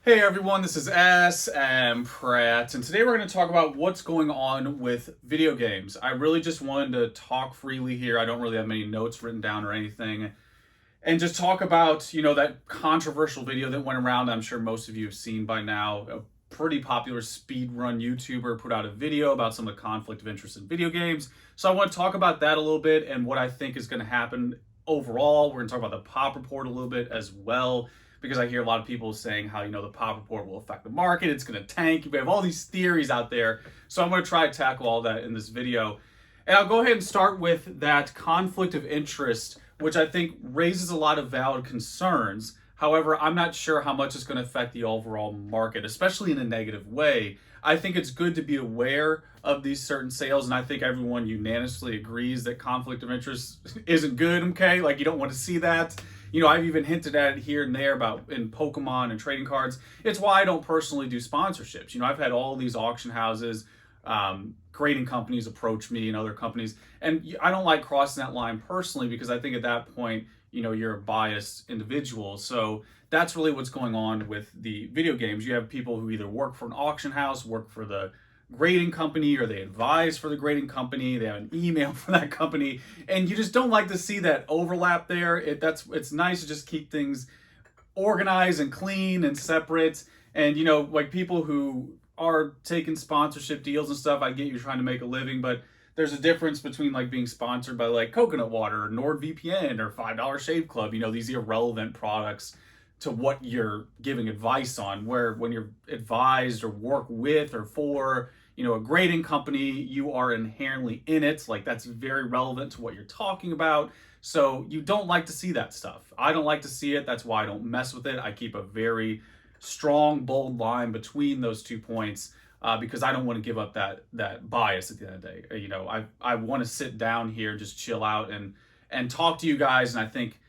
Hey everyone, this is smpratte, and today we're going to talk about what's going on with video games. I really just wanted to talk freely here. I don't really have many notes written down or anything, and just talk about, that controversial video that went around. I'm sure most of you have seen by now. A pretty popular speedrun YouTuber put out a video about some of the conflict of interest in video games. So I want to talk about that a little bit and what I think is going to happen overall. We're going to talk about the pop report a little bit as well, because I hear a lot of people saying how, the pop report will affect the market, it's going to tank. We have all these theories out there. So I'm going to try to tackle all that in this video. And I'll go ahead and start with that conflict of interest, which I think raises a lot of valid concerns. However, I'm not sure how much it's going to affect the overall market, especially in a negative way. I think it's good to be aware of these certain sales, and I think everyone unanimously agrees that conflict of interest isn't good, okay? Like, you don't want to see that. I've even hinted at it here and there about in Pokemon and trading cards. It's why I don't personally do sponsorships. I've had all these auction houses, grading companies approach me and other companies, and I don't like crossing that line personally, because I think at that point, you're a biased individual. So that's really what's going on with the video games. You have people who either work for an auction house, work for the grading company, or they advise for the grading company, they have an email for that company, and you just don't like to see that overlap there. It's nice to just keep things organized and clean and separate. And like people who are taking sponsorship deals and stuff, I get you're trying to make a living, but there's a difference between like being sponsored by like coconut water or NordVPN or $5 Shave Club, these irrelevant products to what you're giving advice on. Where when you're advised or work with or for, a grading company, you are inherently in it. Like, that's very relevant to what you're talking about. So you don't like to see that stuff. I don't like to see it. That's why I don't mess with it. I keep a very strong, bold line between those 2 points, because I don't want to give up that bias at the end of the day. I want to sit down here and just chill out and talk to you guys. And I think,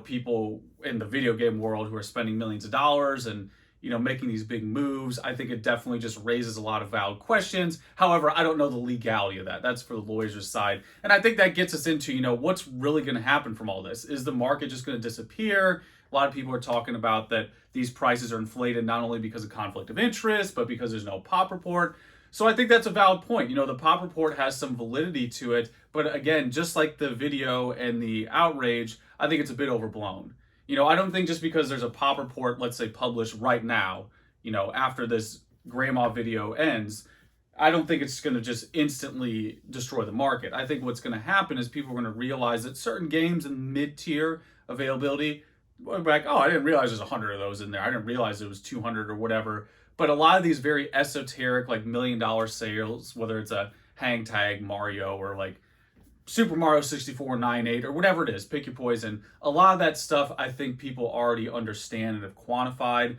people in the video game world who are spending millions of dollars and, making these big moves, I think it definitely just raises a lot of valid questions. However, I don't know the legality of that. That's for the lawyers' side. And I think that gets us into, what's really going to happen from all this. Is the market just going to disappear? A lot of people are talking about that these prices are inflated not only because of conflict of interest, but because there's no pop report. So I think that's a valid point. The pop report has some validity to it. But again, just like the video and the outrage, I think it's a bit overblown. I don't think just because there's a pop report, let's say, published right now, after this grandma video ends, I don't think it's going to just instantly destroy the market. I think what's going to happen is people are going to realize that certain games in mid-tier availability, like, oh, I didn't realize there's 100 of those in there. I didn't realize it was 200 or whatever. But a lot of these very esoteric, like $1 million sales, whether it's a hang tag Mario or like Super Mario 64 9/8 or whatever it is, pick your poison. A lot of that stuff I think people already understand and have quantified.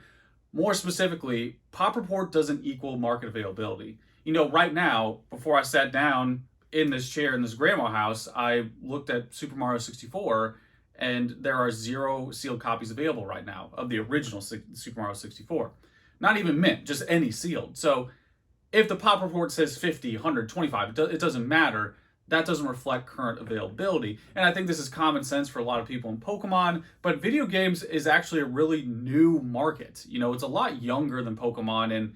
More specifically, pop report doesn't equal market availability. Right now, before I sat down in this chair in this grandma house, I looked at Super Mario 64, and there are 0 sealed copies available right now of the original Super Mario 64. Not even mint, just any sealed. So if the pop report says 50, 100, 25, it doesn't matter. That doesn't reflect current availability. And I think this is common sense for a lot of people in Pokemon, but video games is actually a really new market. It's a lot younger than Pokemon, and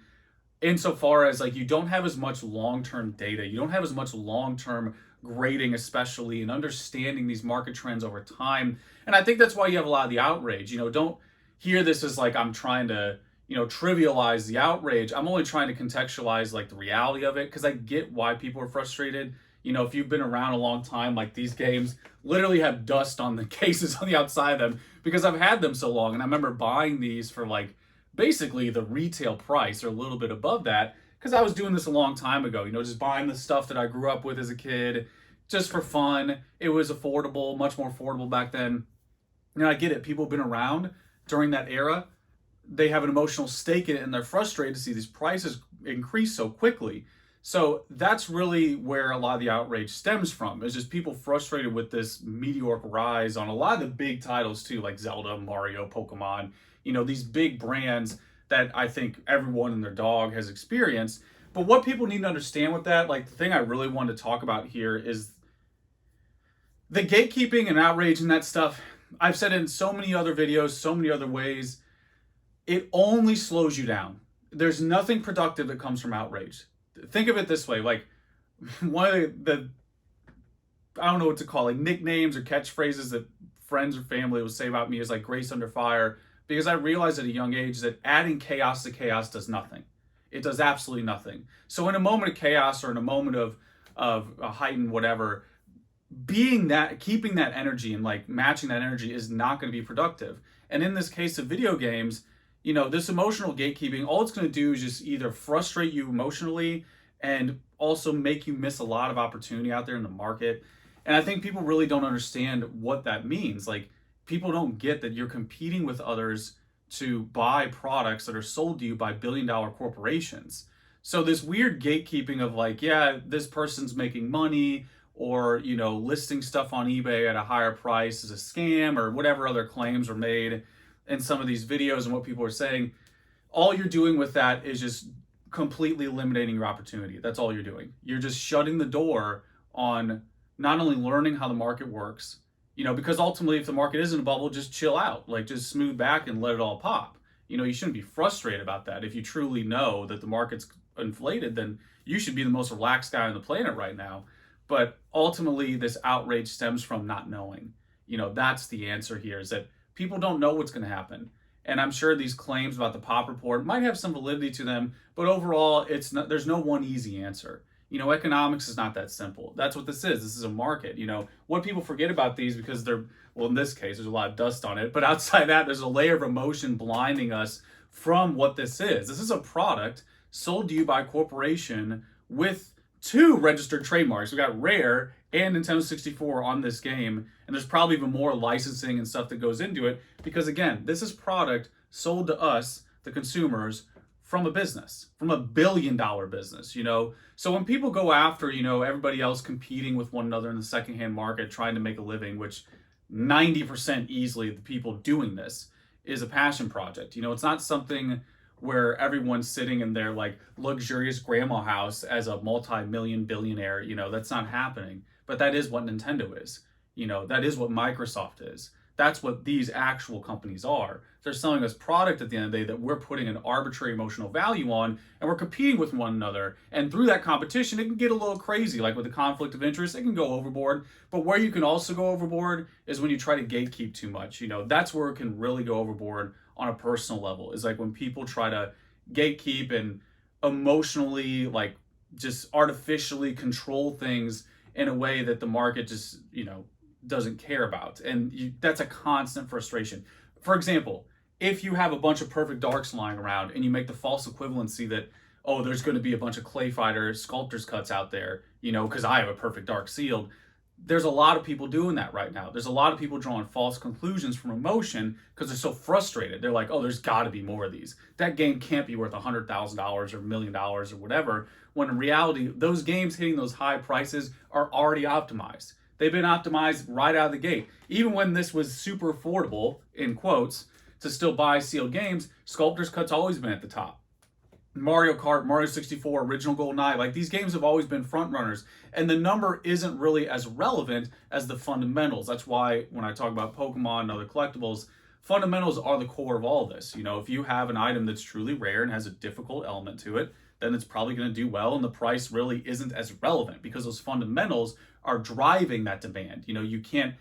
insofar as like you don't have as much long-term data, you don't have as much long-term grading, especially, and understanding these market trends over time. And I think that's why you have a lot of the outrage. Don't hear this as like I'm trying to trivialize the outrage. I'm only trying to contextualize like the reality of it, because I get why people are frustrated. If you've been around a long time, like, these games literally have dust on the cases on the outside of them, because I've had them so long. And I remember buying these for like basically the retail price or a little bit above that, because I was doing this a long time ago, just buying the stuff that I grew up with as a kid, just for fun. It was affordable, much more affordable back then. I get it. People have been around during that era. They have an emotional stake in it, and they're frustrated to see these prices increase so quickly. So that's really where a lot of the outrage stems from. It's just people frustrated with this meteoric rise on a lot of the big titles too, like Zelda, Mario, Pokemon, these big brands that I think everyone and their dog has experienced. But what people need to understand with that, like, the thing I really wanted to talk about here is the gatekeeping and outrage and that stuff. I've said it in so many other videos, so many other ways. it only slows you down. There's nothing productive that comes from outrage. Think of it this way, like one of the I don't know what to call, like nicknames or catchphrases that friends or family would say about me is like grace under fire, because I realized at a young age that adding chaos to chaos does nothing. It does absolutely nothing. So in a moment of chaos or in a moment of a heightened whatever, being that, keeping that energy and like matching that energy is not going to be productive. And in this case of video games, this emotional gatekeeping, all it's going to do is just either frustrate you emotionally and also make you miss a lot of opportunity out there in the market. And I think people really don't understand what that means. Like, people don't get that you're competing with others to buy products that are sold to you by billion-dollar corporations. So this weird gatekeeping of like, yeah, this person's making money, or listing stuff on eBay at a higher price is a scam, or whatever other claims are made in some of these videos and what people are saying. All you're doing with that is just completely eliminating your opportunity. That's all you're doing. You're just shutting the door on not only learning how the market works, because ultimately if the market isn't a bubble, just chill out, like just smooth back and let it all pop. You shouldn't be frustrated about that. If you truly know that the market's inflated, then you should be the most relaxed guy on the planet right now. But ultimately, this outrage stems from not knowing. That's the answer here, is that people don't know what's going to happen. And I'm sure these claims about the pop report might have some validity to them, but overall, there's no one easy answer. Economics is not that simple. That's what this is. This is a market. What people forget about these, because well, in this case, there's a lot of dust on it, but outside that, there's a layer of emotion blinding us from what this is. This is a product sold to you by a corporation with two registered trademarks. We got Rare and Nintendo 64 on this game, and there's probably even more licensing and stuff that goes into it, because again, this is product sold to us, the consumers, from a business, from a billion-dollar business. So when people go after, everybody else competing with one another in the secondhand market, trying to make a living, which 90% easily the people doing this is a passion project. It's not something where everyone's sitting in their like luxurious grandma house as a multi-million billionaire. That's not happening. But that is what Nintendo is. That is what Microsoft is. That's what these actual companies are. They're selling us product at the end of the day that we're putting an arbitrary emotional value on, and we're competing with one another. And through that competition, it can get a little crazy. Like with the conflict of interest, it can go overboard. But where you can also go overboard is when you try to gatekeep too much. That's where it can really go overboard on a personal level. Is like when people try to gatekeep and emotionally, like, just artificially control things in a way that the market just, doesn't care about. And that's a constant frustration. For example, if you have a bunch of perfect darks lying around and you make the false equivalency that, oh, there's going to be a bunch of clay fighter sculptor's cuts out there, because I have a perfect dark sealed. There's a lot of people doing that right now. There's a lot of people drawing false conclusions from emotion because they're so frustrated. They're like, oh, there's got to be more of these. That game can't be worth $100,000 or $1 million or whatever. When in reality, those games hitting those high prices are already optimized. They've been optimized right out of the gate. Even when this was super affordable, in quotes, to still buy sealed games, Sculptor's Cut's always been at the top. Mario Kart, Mario 64, Original GoldenEye, like these games have always been front runners, and the number isn't really as relevant as the fundamentals. That's why when I talk about Pokemon and other collectibles, fundamentals are the core of all this. If you have an item that's truly rare and has a difficult element to it, then it's probably going to do well, and the price really isn't as relevant because those fundamentals are driving that demand. You can't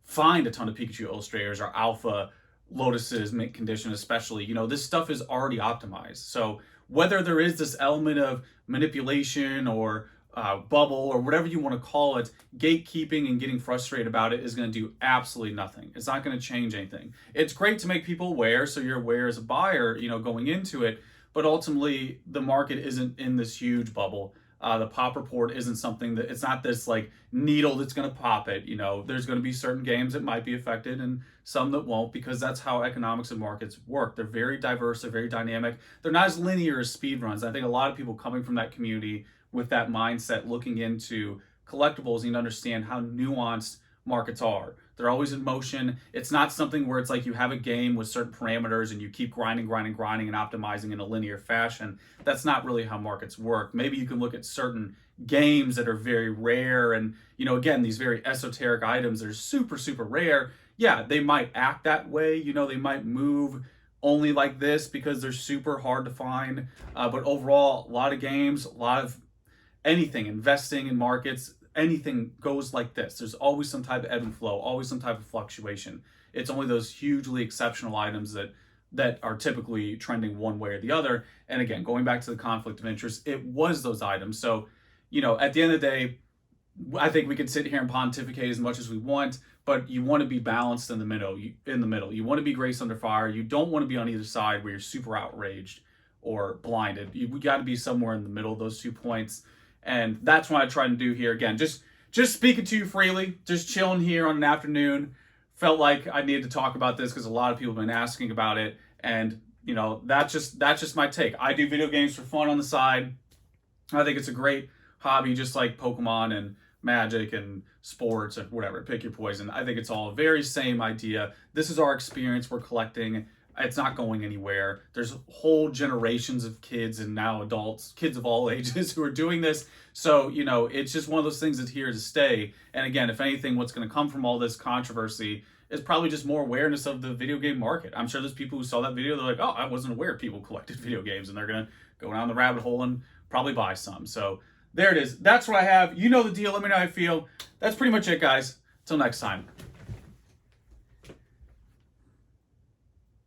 find a ton of Pikachu illustrators or alpha lotuses mint condition, especially. This stuff is already optimized. So whether there is this element of manipulation or bubble or whatever you want to call it, gatekeeping and getting frustrated about it is going to do absolutely nothing. It's not going to change anything. It's great to make people aware, so you're aware as a buyer, going into it, but ultimately the market isn't in this huge bubble. The pop report isn't something that, it's not this like needle that's going to pop it. There's going to be certain games that might be affected and some that won't, because that's how economics and markets work. They're very diverse, they're very dynamic. They're not as linear as speed runs. I think a lot of people coming from that community with that mindset looking into collectibles need to understand how nuanced markets are. They're always in motion. It's not something where it's like you have a game with certain parameters and you keep grinding and optimizing in a linear fashion. That's not really how markets work. Maybe you can look at certain games that are very rare and, again, these very esoteric items that are super, super rare. Yeah, they might act that way. They might move only like this because they're super hard to find. But overall, a lot of games, a lot of anything, investing in markets, anything goes like this. There's always some type of ebb and flow, always some type of fluctuation. It's only those hugely exceptional items that are typically trending one way or the other. And again, going back to the conflict of interest, it was those items. So, at the end of the day, I think we could sit here and pontificate as much as we want, but you want to be balanced in the middle. You want to be grace under fire. You don't want to be on either side where you're super outraged or blinded. We got to be somewhere in the middle of those 2 points, and that's what I try to do here. Again, just speaking to you freely, just chilling here on an afternoon. Felt like I needed to talk about this because a lot of people have been asking about it, and that's just my take. I do video games for fun on the side. I think it's a great hobby, just like Pokemon and Magic and sports and whatever. Pick your poison. I think it's all very same idea. This is our experience. We're collecting. It's not going anywhere. There's whole generations of kids and now adults, kids of all ages who are doing this. So, it's just one of those things that's here to stay. And again, if anything, what's going to come from all this controversy is probably just more awareness of the video game market. I'm sure there's people who saw that video, they're like, oh, I wasn't aware people collected video games, and they're going to go down the rabbit hole and probably buy some. So there it is. That's what I have. You know the deal. Let me know how you feel. That's pretty much it, guys. Till next time.